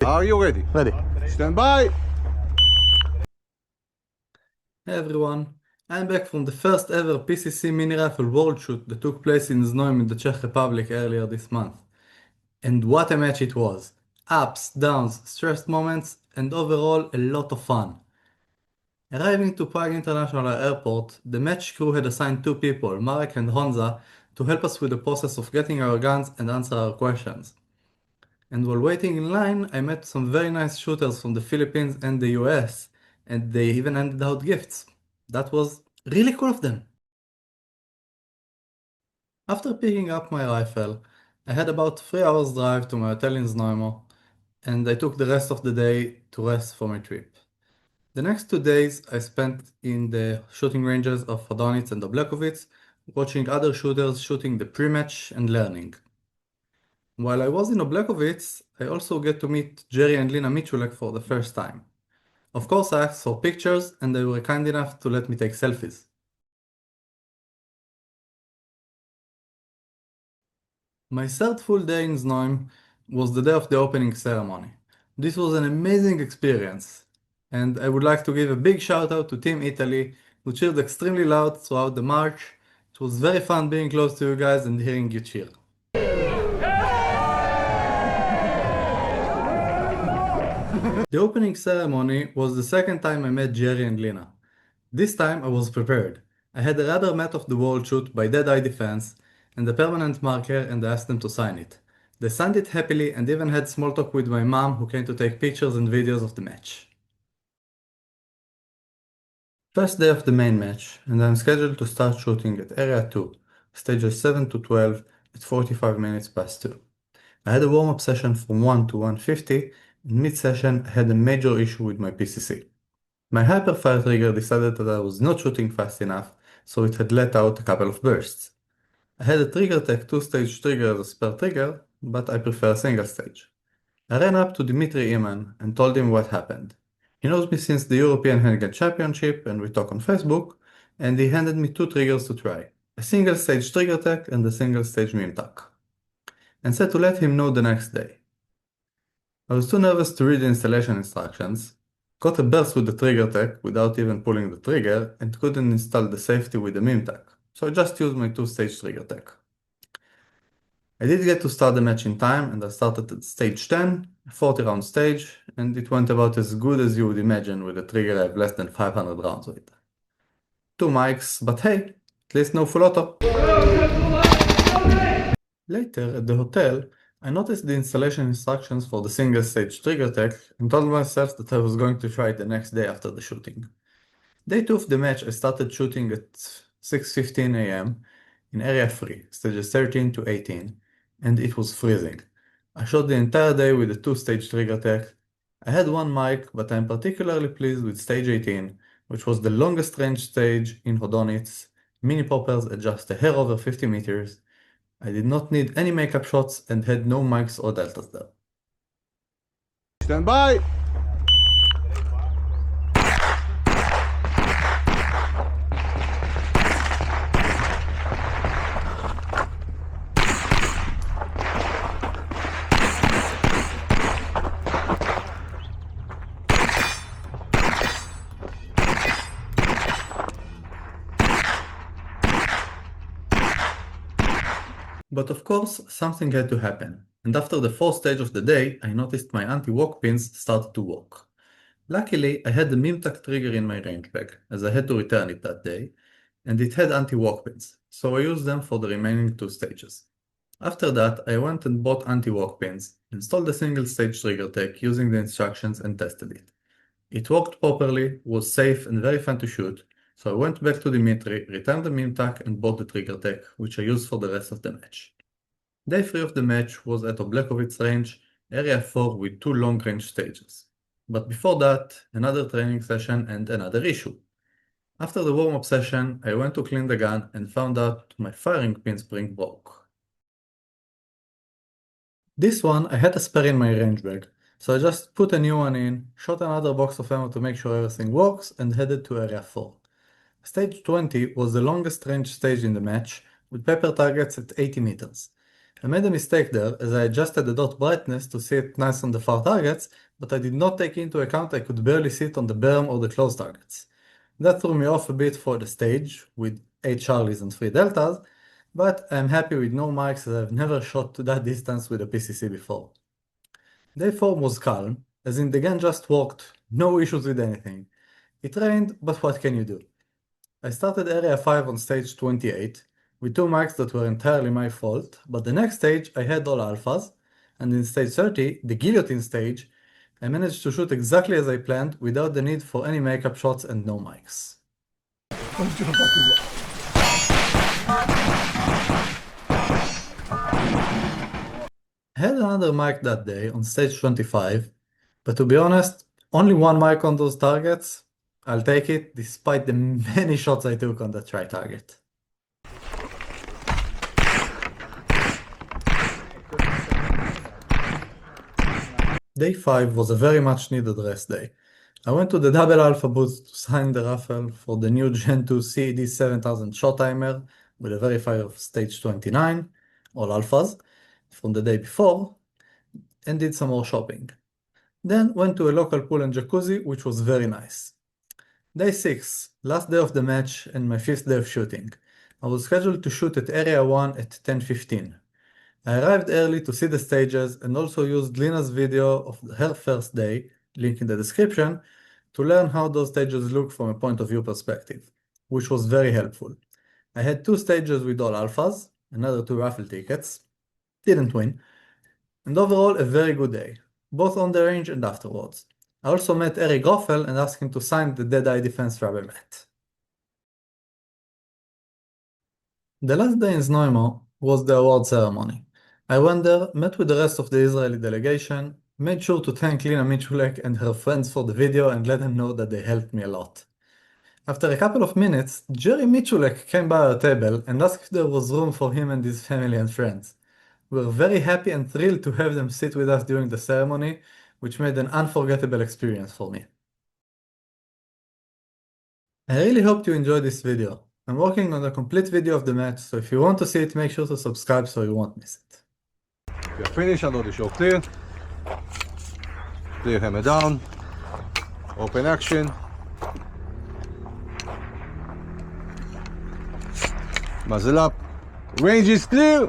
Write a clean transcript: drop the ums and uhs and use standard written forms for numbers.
Are you ready? Ready. Stand by. Hey everyone, I'm back from the first ever PCC mini rifle world shoot that took place in Znojmo in the Czech Republic earlier this month. And what a match it was! Ups, downs, stressed moments, and overall a lot of fun. Arriving to Prague International Airport, the match crew had assigned two people, Marek and Honza, to help us with the process of getting our guns and answer our questions. And while waiting in line, I met some very nice shooters from the Philippines and the US, and they even handed out gifts. That was really cool of them. After picking up my rifle, I had about 3 hours drive to my hotel in Znojmo, and I took the rest of the day to rest for my trip. The next 2 days I spent in the shooting ranges of Radonitz and Oblekowitz, watching other shooters shooting the pre-match and learning. While I was in Oblekowitz, I also get to meet Jerry and Lena Miculek for the first time. Of course I asked for pictures and they were kind enough to let me take selfies. My third full day in Znojmo was the day of the opening ceremony. This was an amazing experience, and I would like to give a big shout out to Team Italy, who cheered extremely loud throughout the march. It was very fun being close to you guys and hearing you cheer. The opening ceremony was the second time I met Jerry and Lena. This time I was prepared. I had a rubber mat of the world shoot by Dead Eye Defense and a permanent marker and I asked them to sign it. They signed it happily and even had small talk with my mom who came to take pictures and videos of the match. First day of the main match and I'm scheduled to start shooting at Area 2, stages 7 to 12 at 45 minutes past 2. I had a warm-up session from 1 to 150 and mid-session I had a major issue with my PCC. My hyperfire trigger decided that I was not shooting fast enough, so it had let out a couple of bursts. I had a TriggerTech 2-stage trigger as a spare trigger, but I prefer a single stage. I ran up to Dmitry Iman and told him what happened. He knows me since the European Handgun Championship and we talk on Facebook, and he handed me two triggers to try, a single stage TriggerTech and a single stage MIMTAC, and said to let him know the next day. I was too nervous to read the installation instructions, got a burst with the TriggerTech without even pulling the trigger, and couldn't install the safety with the MIMTAC, so I just used my 2-stage TriggerTech. I did get to start the match in time, and I started at stage 10, a 40-round stage, and it went about as good as you would imagine with a trigger I have less than 500 rounds with. 2 mics, but hey, at least no full auto. Later, at the hotel, I noticed the installation instructions for the single stage TriggerTech and told myself that I was going to try it the next day after the shooting. Day 2 of the match I started shooting at 6:15 AM in Area 3, stages 13 to 18, and it was freezing. I shot the entire day with a 2-stage TriggerTech. I had one mic, but I'm particularly pleased with stage 18, which was the longest range stage in Rodonitz, mini poppers at just a hair over 50 meters. I did not need any makeup shots and had no mics or deltas there. Stand by. But of course, something had to happen, and after the fourth stage of the day, I noticed my anti-walk pins started to work. Luckily, I had the MIMTAC trigger in my range bag, as I had to return it that day, and it had anti-walk pins, so I used them for the remaining 2 stages. After that, I went and bought anti-walk pins, installed the single stage TriggerTech using the instructions and tested it. It worked properly, was safe and very fun to shoot, so I went back to Dimitri, returned the MIMTAC and bought the TriggerTech, which I used for the rest of the match. Day 3 of the match was at Oblekowitz range, area 4 with 2 long-range stages. But before that, another training session and another issue. After the warm-up session, I went to clean the gun and found out my firing pin spring broke. This one I had a spare in my range bag, so I just put a new one in, shot another box of ammo to make sure everything works, and headed to area 4. Stage 20 was the longest range stage in the match, with paper targets at 80 meters. I made a mistake there as I adjusted the dot brightness to see it nice on the far targets, but I did not take into account I could barely see it on the berm or the close targets. That threw me off a bit for the stage, with 8 Charlies and 3 Deltas, but I'm happy with no mics as I've never shot to that distance with a PCC before. Day 4 was calm, as in the gun just worked, no issues with anything. It rained, but what can you do? I started Area 5 on stage 28, with 2 mics that were entirely my fault, but the next stage I had all alphas, and in stage 30, the guillotine stage, I managed to shoot exactly as I planned without the need for any makeup shots and no mics. I had another mic that day on stage 25, but to be honest, only one mic on those targets. I'll take it despite the many shots I took on the try target. Day 5 was a very much needed rest day. I went to the double alpha booth to sign the raffle for the new Gen 2 CED 7000 shot timer with a verifier of stage 29, all alphas, from the day before, and did some more shopping. Then went to a local pool and jacuzzi, which was very nice. Day 6, last day of the match and my 5th day of shooting. I was scheduled to shoot at Area 1 at 10:15. I arrived early to see the stages and also used Lena's video of her first day, link in the description, to learn how those stages look from a point of view perspective, which was very helpful. I had 2 stages with all alphas, another 2 raffle tickets, didn't win, and overall a very good day, both on the range and afterwards. I also met Eric Groffel and asked him to sign the Dead Eye Defense rubber mat. The last day in Znojmo was the award ceremony. I went there, met with the rest of the Israeli delegation, made sure to thank Lena Miculek and her friends for the video and let them know that they helped me a lot. After a couple of minutes, Jerry Miculek came by our table and asked if there was room for him and his family and friends. We were very happy and thrilled to have them sit with us during the ceremony, which made an unforgettable experience for me. I really hope you enjoyed this video. I'm working on a complete video of the match, so if you want to see it, make sure to subscribe so you won't miss it. We are finished and all the show clear. Clear hammer down. Open action. Muzzle up. Range is clear.